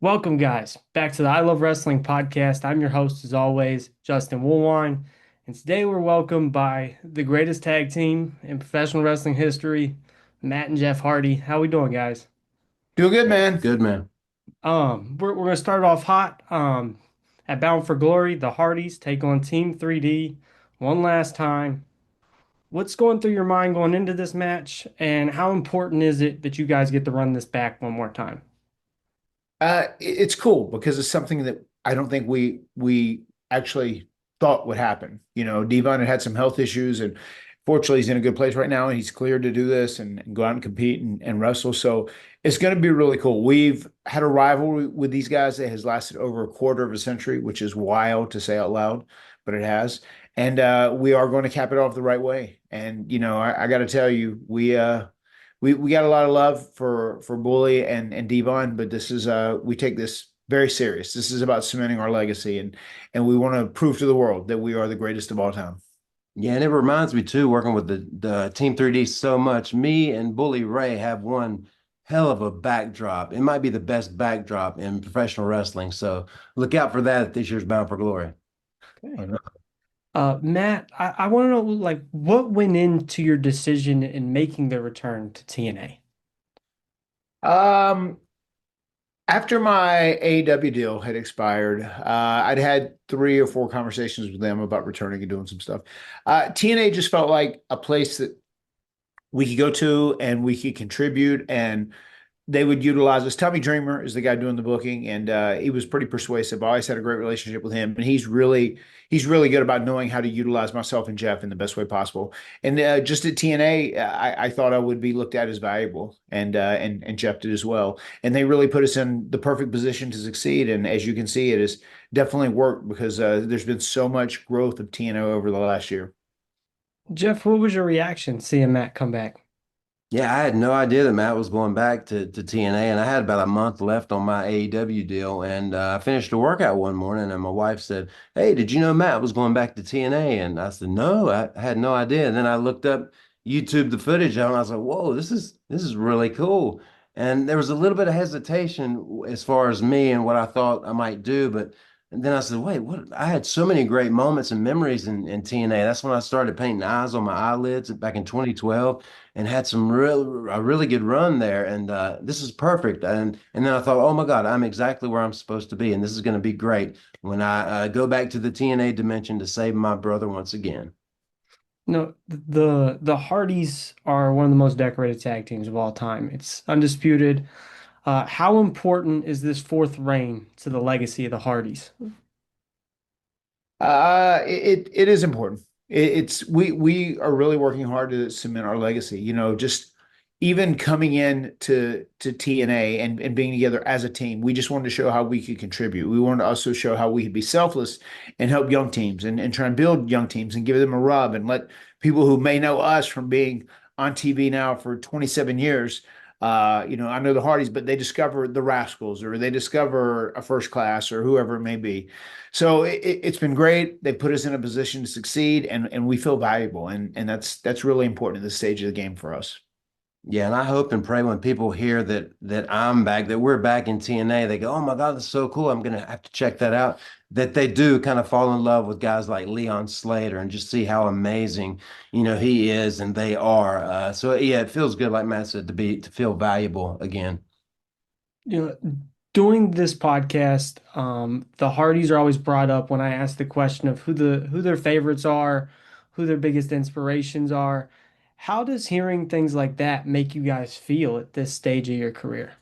Welcome, guys, back to the I Love Wrestling podcast. I'm your host, as always, Justin Woolwine, and today we're welcomed by the greatest tag team in professional wrestling history, Matt and Jeff Hardy. How we doing, guys? Doing good, man. Good man. We're gonna start off hot. At Bound for Glory, the Hardys take on Team 3D one last time. What's going through your mind going into this match, and how important is it that you guys get to run this back one more time? It's cool because it's something that I don't think we actually thought would happen. Devon had some health issues, and fortunately, he's in a good place right now, and he's cleared to do this and go out and compete and wrestle. So it's going to be really cool. We've had a rivalry with these guys that has lasted over a quarter of a century, which is wild to say out loud, but it has. And we are going to cap it off the right way. And I got to tell you, we got a lot of love for Bully and Devon, but this is we take this very serious. This is about cementing our legacy, and we want to prove to the world that we are the greatest of all time. Yeah, and it reminds me too, working with the Team 3D so much. Me and Bully Ray have one hell of a backdrop. It might be the best backdrop in professional wrestling. So look out for that at this year's Bound for Glory. Okay. Matt, I want to know like what went into your decision in making the return to TNA? Um, After my AEW deal had expired, I'd had 3 or 4 conversations with them about returning and doing some stuff. TNA just felt like a place that we could go to and we could contribute, and they would utilize us. Tommy Dreamer is the guy doing the booking, and he was pretty persuasive. I always had a great relationship with him, and he's really good about knowing how to utilize myself and Jeff in the best way possible. And just at TNA, I thought I would be looked at as valuable, and Jeff did as well. And they really put us in the perfect position to succeed. And as you can see, it has definitely worked because there's been so much growth of TNO over the last year. Jeff, what was your reaction seeing Matt come back? Yeah, I had no idea that Matt was going back to TNA, and I had about a month left on my AEW deal. And I finished a workout one morning, and my wife said, "Hey, did you know Matt was going back to TNA?" And I said, "No, I had no idea." And then I looked up YouTube the footage of it, and I was like, "Whoa, this is really cool." And there was a little bit of hesitation as far as me and what I thought I might do, but and then I said, "Wait, what?" I had so many great moments and memories in TNA. That's when I started painting eyes on my eyelids back in 2012 and had a really good run there. And this is perfect. And then I thought, oh my God, I'm exactly where I'm supposed to be, and this is going to be great when I go back to the TNA dimension to save my brother once again. No, the Hardys are one of the most decorated tag teams of all time. It's undisputed. How important is this fourth reign to the legacy of the Hardys? It is important. It's we are really working hard to cement our legacy. Just even coming in to TNA and being together as a team, we just wanted to show how we could contribute. We wanted to also show how we could be selfless and help young teams and try and build young teams and give them a rub and let people who may know us from being on TV now for 27 years. I know the Hardys, but they discover the Rascals or they discover a First Class or whoever it may be. So it's been great. They put us in a position to succeed, and we feel valuable, and that's really important at this stage of the game for us. Yeah, and I hope and pray when people hear that I'm back, that we're back in TNA, they go, "Oh my God, that's so cool. I'm gonna have to check that out." That they do kind of fall in love with guys like Leon Slater and just see how amazing, he is and they are. So yeah, it feels good, like Matt said, to feel valuable again. You know, doing this podcast, the Hardys are always brought up when I ask the question of who their favorites are, who their biggest inspirations are. How does hearing things like that make you guys feel at this stage of your career?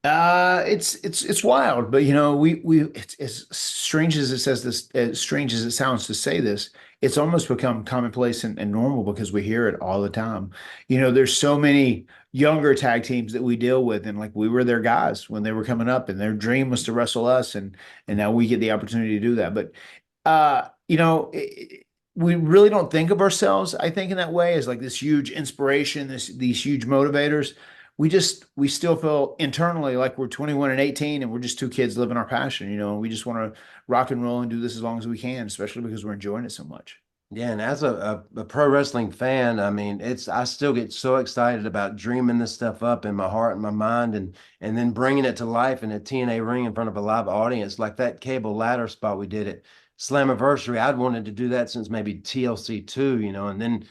It's wild, but we it's as strange as it says this, as strange as it sounds to say this, it's almost become commonplace and normal because we hear it all the time. There's so many younger tag teams that we deal with, and like we were their guys when they were coming up, and their dream was to wrestle us, and now we get the opportunity to do that. But we really don't think of ourselves, I think, in that way as like this huge inspiration, these huge motivators. We still feel internally like we're 21 and 18 and we're just two kids living our passion, and we just want to rock and roll and do this as long as we can, especially because we're enjoying it so much. Yeah, and as a pro wrestling fan, I mean, I still get so excited about dreaming this stuff up in my heart and my mind, and then bringing it to life in a TNA ring in front of a live audience, like that cable ladder spot we did at Slammiversary. I'd wanted to do that since maybe TLC 2, and then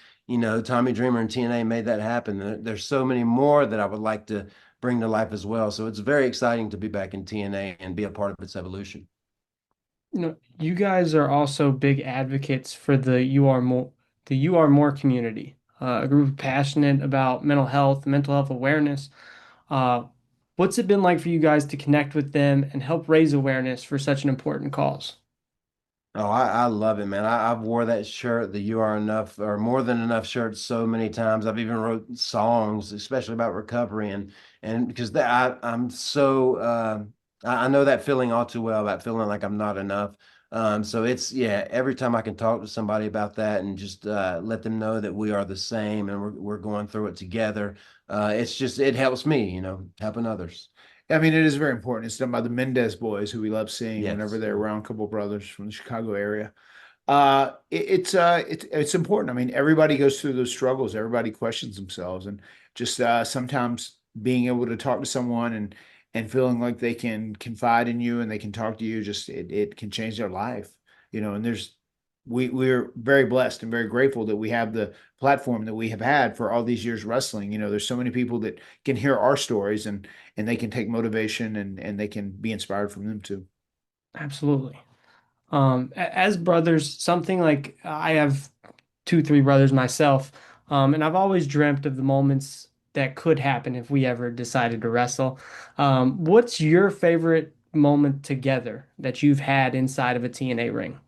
Tommy Dreamer and TNA made that happen. There's so many more that I would like to bring to life as well. So it's very exciting to be back in TNA and be a part of its evolution. You guys are also big advocates for the You Are More community, a group passionate about mental health awareness. Uh, what's it been like for you guys to connect with them and help raise awareness for such an important cause? Oh, I love it, man. I've wore that shirt, the You Are Enough or More Than Enough shirt so many times. I've even wrote songs, especially about recovery and because I'm so I know that feeling all too well about feeling like I'm not enough. So it's yeah, every time I can talk to somebody about that and just let them know that we are the same and we're going through it together. It helps me, helping others. I mean, it is very important. It's done by the Mendez boys, who we love seeing whenever Yes. they're around, a couple brothers from the Chicago area. It's important. I mean, everybody goes through those struggles. Everybody questions themselves, and just sometimes being able to talk to someone and feeling like they can confide in you and they can talk to you, just it can change their life, And we're very blessed and very grateful that we have the platform that we have had for all these years wrestling. There's so many people that can hear our stories and they can take motivation and they can be inspired from them too. Absolutely. As brothers, something like I have two, three brothers myself, and I've always dreamt of the moments that could happen if we ever decided to wrestle. What's your favorite moment together that you've had inside of a TNA ring?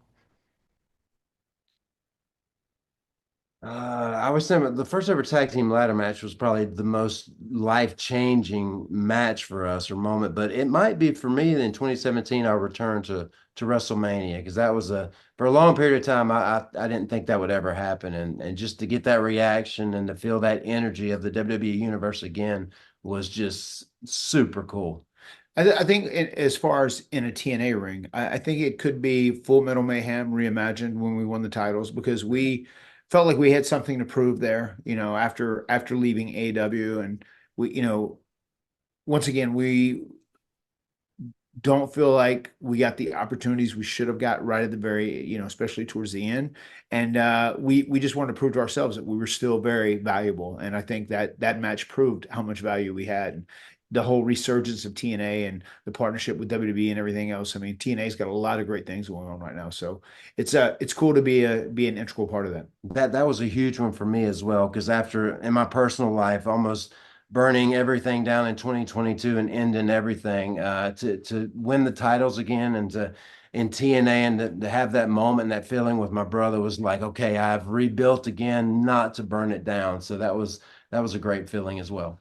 I was saying the first ever tag team ladder match was probably the most life-changing match for us or moment, but it might be for me in 2017 our return to WrestleMania because that was for a long period of time I didn't think that would ever happen and just to get that reaction and to feel that energy of the WWE universe again was just super cool. I think as far as in a TNA ring, I think it could be Full Metal Mayhem reimagined when we won the titles because we felt like we had something to prove there, after leaving AEW and we, once again, we don't feel like we got the opportunities we should have got right at the very, especially towards the end. And we just wanted to prove to ourselves that we were still very valuable. And I think that match proved how much value we had. The whole resurgence of TNA and the partnership with WWE and everything else. I mean, TNA's got a lot of great things going on right now. So it's cool to be an integral part of that. That was a huge one for me as well because after in my personal life almost burning everything down in 2022 and ending everything to win the titles again and to in TNA and to have that moment that feeling with my brother was like okay I've rebuilt again not to burn it down so that was a great feeling as well.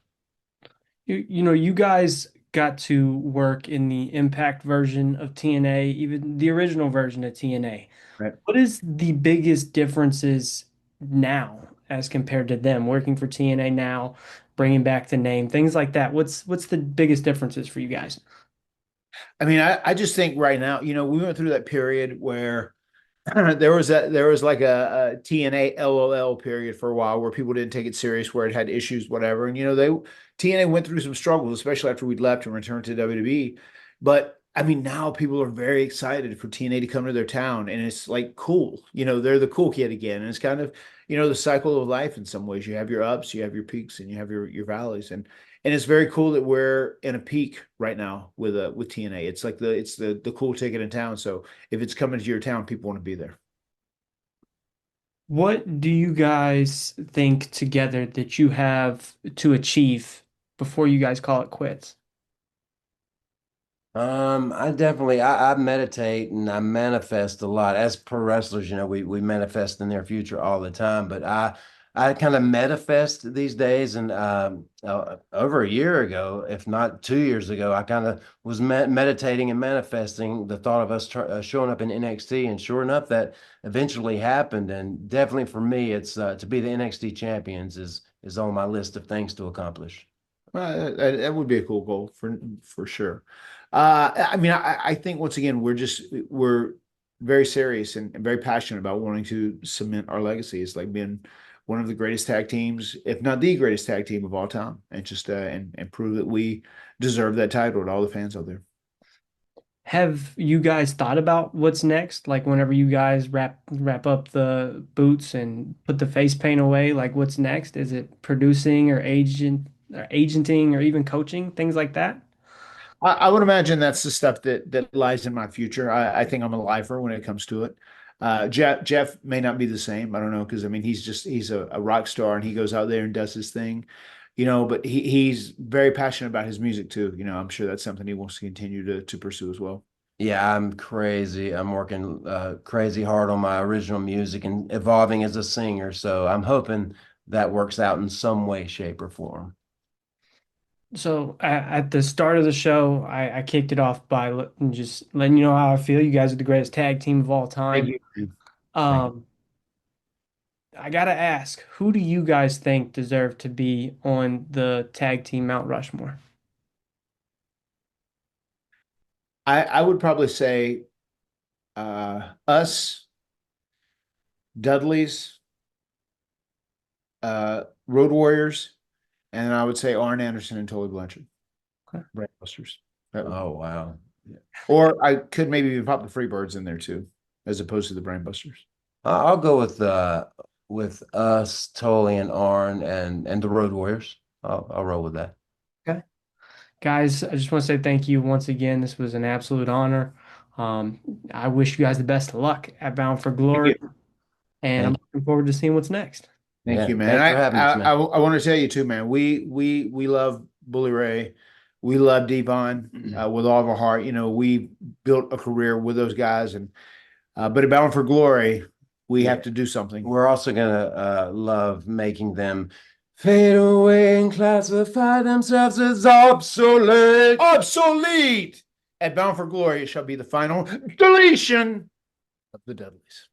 You guys got to work in the Impact version of TNA, even the original version of TNA. Right. What is the biggest differences now as compared to them working for TNA now, bringing back the name, things like that? What's the biggest differences for you guys? I mean, I just think right now, we went through that period where there was like a TNA LOL period for a while where people didn't take it serious, where it had issues, whatever. And TNA went through some struggles, especially after we'd left and returned to WWE. But I mean, now people are very excited for TNA to come to their town, and it's like cool. They're the cool kid again, and it's kind of the cycle of life in some ways. You have your ups, you have your peaks, and you have your valleys, and it's very cool that we're in a peak right now with TNA. It's like the cool ticket in town. So if it's coming to your town, people want to be there. What do you guys think together that you have to achieve before you guys call it quits? I meditate and I manifest a lot. As pro wrestlers, we manifest in their future all the time. But I kind of manifest these days. And over a year ago, if not 2 years ago, I kind of was meditating and manifesting the thought of us showing up in NXT. And sure enough, that eventually happened. And definitely for me, it's to be the NXT champions is on my list of things to accomplish. That would be a cool goal for sure. I mean, I think once again we're very serious and very passionate about wanting to cement our legacy. It's like being one of the greatest tag teams, if not the greatest tag team of all time, and just and prove that we deserve that title to all the fans out there. Have you guys thought about what's next? Like whenever you guys wrap up the boots and put the face paint away, like what's next? Is it producing or agenting or even coaching, things like that? I would imagine that's the stuff that lies in my future. I think I'm a lifer when it comes to it. Jeff may not be the same. I don't know because I mean he's a rock star and he goes out there and does his thing, but he's very passionate about his music too. I'm sure that's something he wants to continue to pursue as well. Yeah, I'm crazy. I'm working crazy hard on my original music and evolving as a singer. So I'm hoping that works out in some way, shape, or form. So at the start of the show, I kicked it off by just letting you know how I feel. You guys are the greatest tag team of all Thank time. you. Thank you. Um, I gotta ask, who do you guys think deserve to be on the tag team Mount Rushmore? I would probably say us, Dudley's, Road Warriors, and I would say Arn Anderson and Tully Blanchard, Okay. Brainbusters. Oh, wow. Or I could maybe even pop the Freebirds in there too, as opposed to the Brainbusters. I'll go with us, Tully and Arn and the Road Warriors. I'll roll with that. Okay. Guys, I just want to say thank you once again. This was an absolute honor. I wish you guys the best of luck at Bound for Thank Glory, you. and I'm Thank looking forward to seeing what's next. Thank Yeah, you, man. thanks for having us, man. I want to tell you too, man. We love Bully Ray. We love Devon with all of our heart. We built a career with those guys, and but at Bound for Glory, we Yeah. have to do something. We're also gonna love making them fade away and classify themselves as obsolete. Obsolete. At Bound for Glory, it shall be the final deletion of the Dudleys.